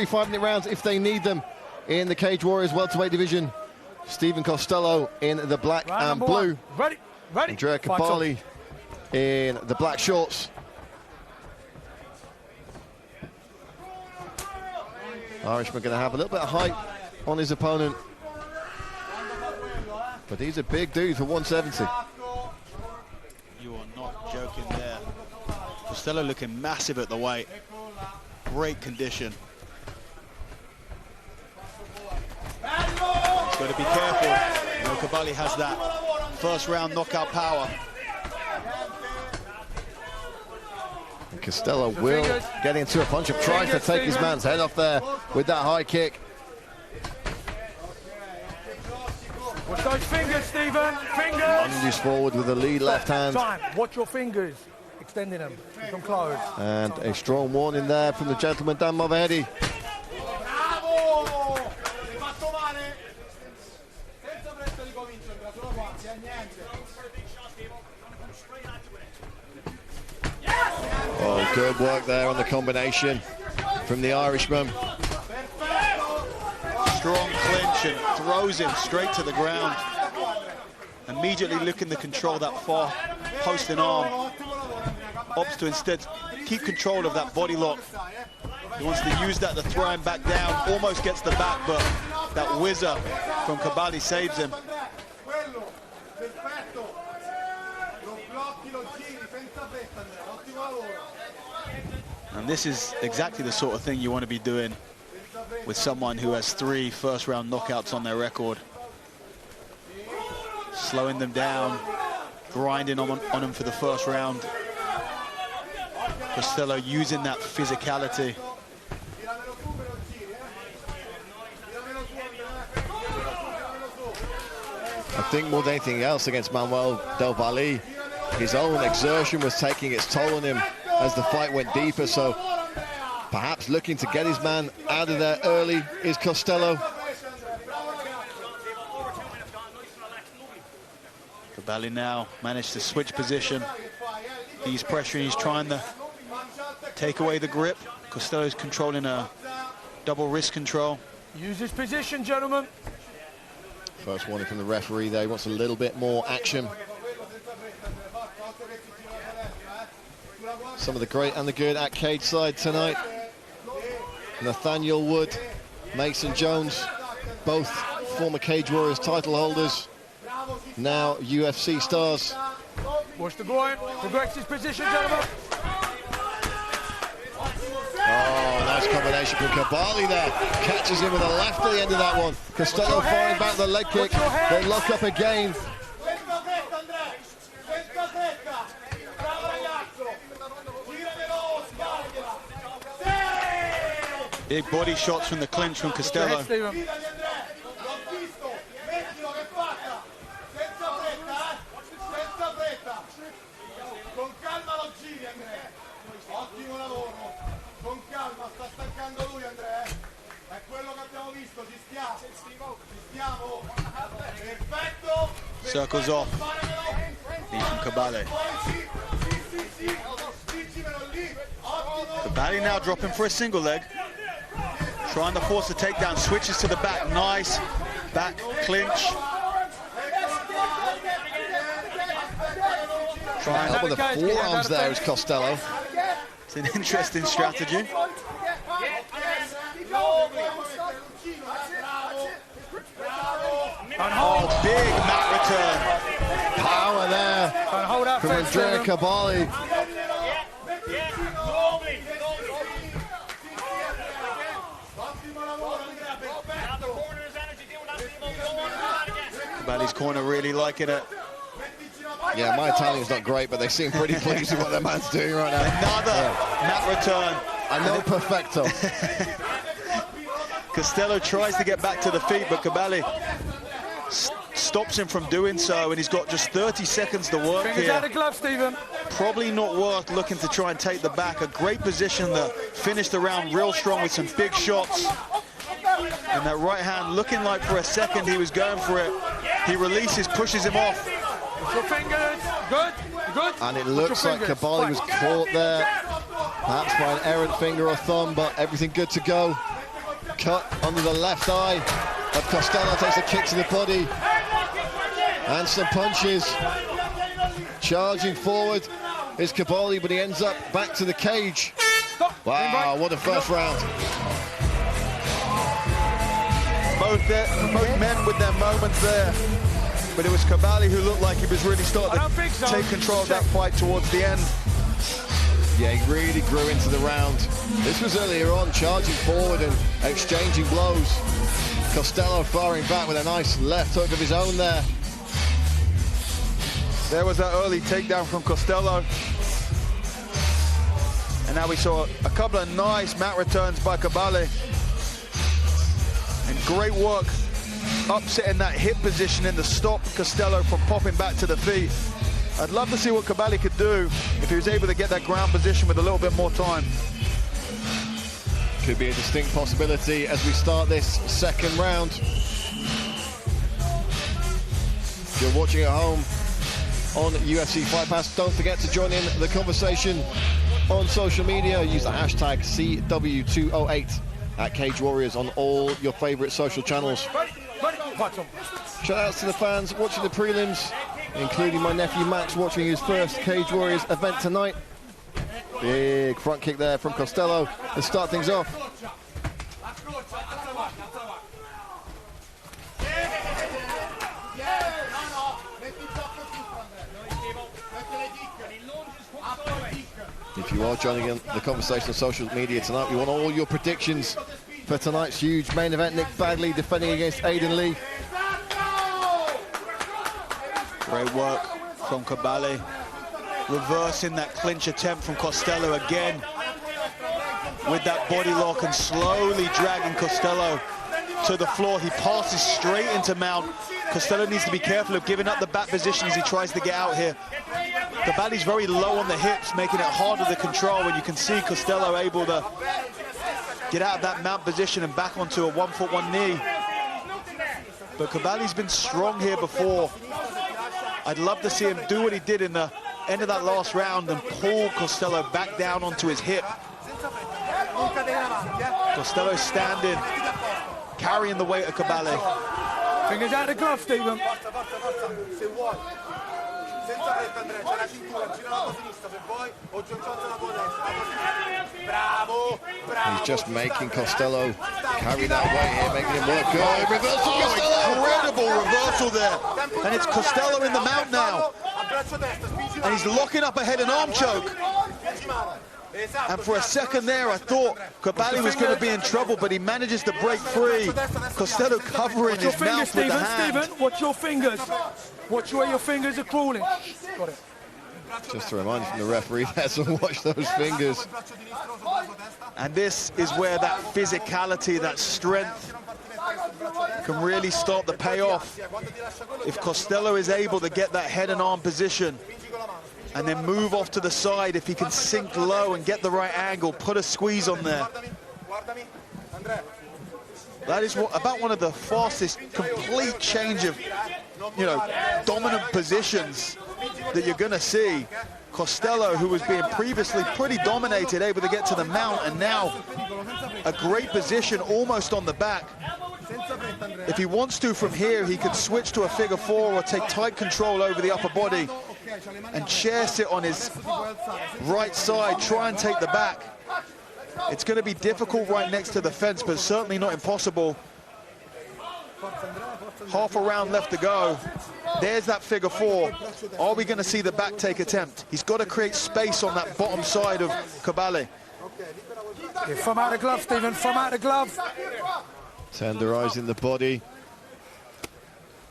5-minute rounds if they need them in the Cage Warriors welterweight division. Stephen Costello in the black and blue. Ready. Andrea Kabali in the black shorts. Irishman going to have a little bit of height on his opponent, but he's a big dude for 170. You are not joking there. Costello looking massive at the weight. Great condition. He's got to be careful. You know, Kabali has that first round knockout power. And Costello will get into a punch of trying to take his man's head off there with that high kick. Watch those fingers, Stephen. Fingers. Lunges forward with the lead left hand. Time. Watch your fingers. Extending them. Keep them closed. And a strong warning there from the gentleman Dan Movedi. Oh, good work there on the combination from the Irishman. Strong clinch and throws him straight to the ground. Immediately looking to control that far post and arm. Opts to instead keep control of that body lock. He wants to use that to throw him back down. Almost gets the back, but that whizzer from Kabali saves him. And this is exactly the sort of thing you want to be doing with someone who has 3 first-round knockouts on their record. Slowing them down, grinding on them for the first round. Costello using that physicality. I think more than anything else against Manuel Del Valle, his own exertion was taking its toll on him as the fight went deeper, so perhaps looking to get his man out of there early is Costello. Kabali now managed to switch position. He's pressuring, he's trying to take away the grip. Costello's controlling a double wrist control. Use his position, gentlemen. First warning from the referee there, he wants a little bit more action. Some of the great and the good at cage side tonight. Nathaniel Wood, Mason Jones, both former Cage Warriors title holders, now UFC stars. Watch the groin, progress his position, gentlemen. Oh, nice combination from Kabali there. Catches him with a left at the end of that one. Costello firing back the leg kick. They lock up again. Big body shots from the clinch from Costello. Circles off. Knee from Kabali. Kabali now dropping for a single leg. Trying to force a takedown, switches to the back. Nice back clinch. Trying up with the forearms there is Costello. It's an interesting strategy. Oh, big mat return. Power there from Andrea Kabali. Kabali's corner really liking it. Yeah, my Italian's not great, but they seem pretty pleased with what their man's doing right now. Another mat return. I know perfecto. Costello tries to get back to the feet, but Kabali stops him from doing so, and he's got just 30 seconds to work Fingers here. out of glove, Stephen. Probably not worth looking to try and take the back. A great position to finish the round real strong with some big shots. And that right hand looking like for a second he was going for it. He releases, pushes him off. Watch your fingers. Good. And it looks like Kabali was caught there. Perhaps by an errant finger or thumb, but everything good to go. cut under the left eye of Costello, takes a kick to the body and some punches. Charging forward is Kabali, but he ends up back to the cage. Wow, what a first round. Both men with their moments there, but it was Kabali who looked like he was really starting to take control of that fight towards the end. Yeah, he really grew into the round. This was earlier on, charging forward and exchanging blows. Costello firing back with a nice left hook of his own there. There was that early takedown from Costello. And now we saw a couple of nice mat returns by Kabali. And great work upsetting that hip position in to stop Costello from popping back to the feet. I'd love to see what Kabali could do if he was able to get that ground position with a little bit more time. Could be a distinct possibility as we start this second round. If you're watching at home on UFC Fight Pass, don't forget to join in the conversation on social media. Use the hashtag CW208 at Cage Warriors on all your favorite social channels. Shout outs to the fans watching the prelims, including my nephew Max watching his first Cage Warriors event tonight. Big front kick there from Costello to start things off. If you are joining in the conversation on social media tonight, we want all your predictions for tonight's huge main event. Nick Bagley defending against Aiden Lee. Great work from Kabali. Reversing that clinch attempt from Costello again. With that body lock and slowly dragging Costello to the floor. He passes straight into mount. Costello needs to be careful of giving up the back position as he tries to get out here. Kabali's very low on the hips, making it harder to control, and you can see Costello able to get out of that mount position and back onto a 1 foot 1 knee. But Kabali's been strong here before. I'd love to see him do what he did in the end of that last round and pull Costello back down onto his hip. Costello standing, carrying the weight of Kabali. Fingers out of the glove, Stephen. He's just making Costello carry that weight here, making him work good. Reversal, incredible reversal there. And it's Costello in the mount now. And he's locking up a head and arm choke. And for a second there, I thought Kabali was going to be in trouble, but he manages to break free. Costello covering his mouth with the hand. Stephen, watch your fingers. Watch where your fingers are crawling. Got it. Just a reminder from the referee there to watch those fingers. And this is where that physicality, that strength can really start to pay off. If Costello is able to get that head and arm position and then move off to the side, if he can sink low and get the right angle, put a squeeze on there. That is about one of the fastest complete change of, dominant positions that you're going to see. Costello, who was being previously pretty dominated, able to get to the mount, and now a great position almost on the back. If he wants to from here, he could switch to a figure four or take tight control over the upper body and chair sit on his right side, try and take the back. It's going to be difficult right next to the fence, but certainly not impossible. Half a round left to go. There's that figure four. Are we going to see the back take attempt? He's got to create space on that bottom side of Kabali. Yeah, from out of glove, Stephen, from out of glove. Tenderizing the body.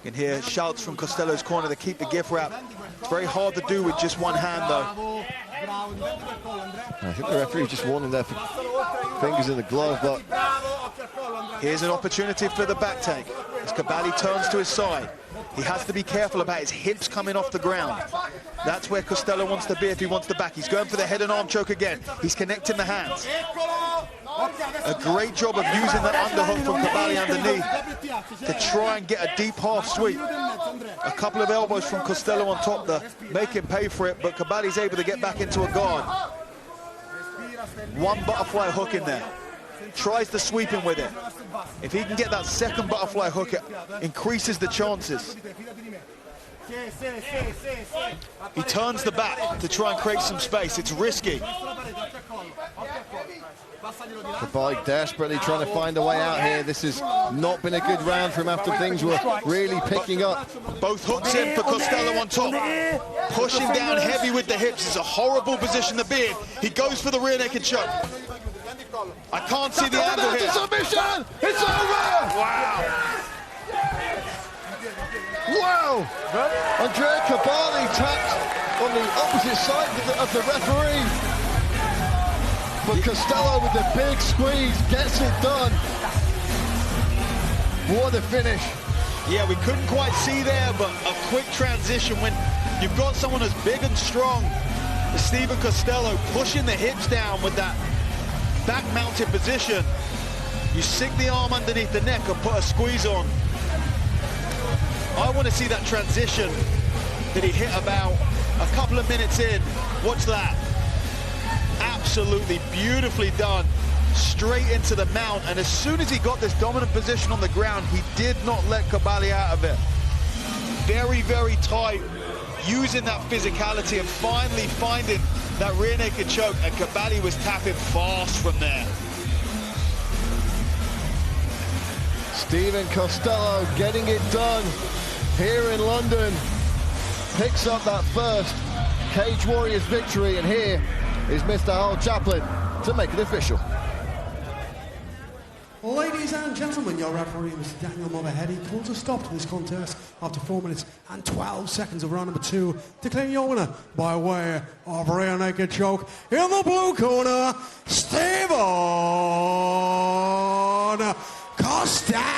You can hear shouts from Costello's corner to keep the gift wrap. It's very hard to do with just one hand, though. I think the referee just warning there for fingers in the glove, but here's an opportunity for the back take. As Kabali turns to his side, he has to be careful about his hips coming off the ground. That's where Costello wants to be if he wants the back. He's going for the head and arm choke again. He's connecting the hands. A great job of using that underhook from Kabali underneath to try and get a deep half sweep. A couple of elbows from Costello on top to make him pay for it, but Kabali's able to get back into a guard. One butterfly hook in there. tries to sweep him with it. If he can get that second butterfly hook, it increases the chances. He turns the back to try and create some space. It's risky. Kabali desperately trying to find a way out here. This has not been a good round for him after things were really picking up. Both hooks in for Costello on top. Pushing down heavy with the hips. It's a horrible position to be in. He goes for the rear naked choke. I can't see the angle here. Submission! It's over! Wow. Wow! Andrea Kabali tapped on the opposite side of the referee. But Costello with the big squeeze gets it done. What a finish. Yeah, we couldn't quite see there, but a quick transition when you've got someone as big and strong as Stephen Costello pushing the hips down with that back-mounted position. You sink the arm underneath the neck and put a squeeze on. I want to see that transition that he hit about a couple of minutes in. Watch that. Absolutely beautifully done. Straight into the mount, and as soon as he got this dominant position on the ground, he did not let Kabali out of it. Very, very tight, using that physicality and finally finding that rear naked choke, and Kabali was tapping fast from there. Stephen Costello getting it done here in London. Picks up that first Cage Warriors victory, and here is Mr. Harold Chaplin to make it official. Ladies and gentlemen, your referee, Mr. Daniel Mulvahead, calls a stop to this contest after 4 minutes and 12 seconds of round number 2, declaring your winner by way of rear naked choke in the blue corner, Stephen Costello.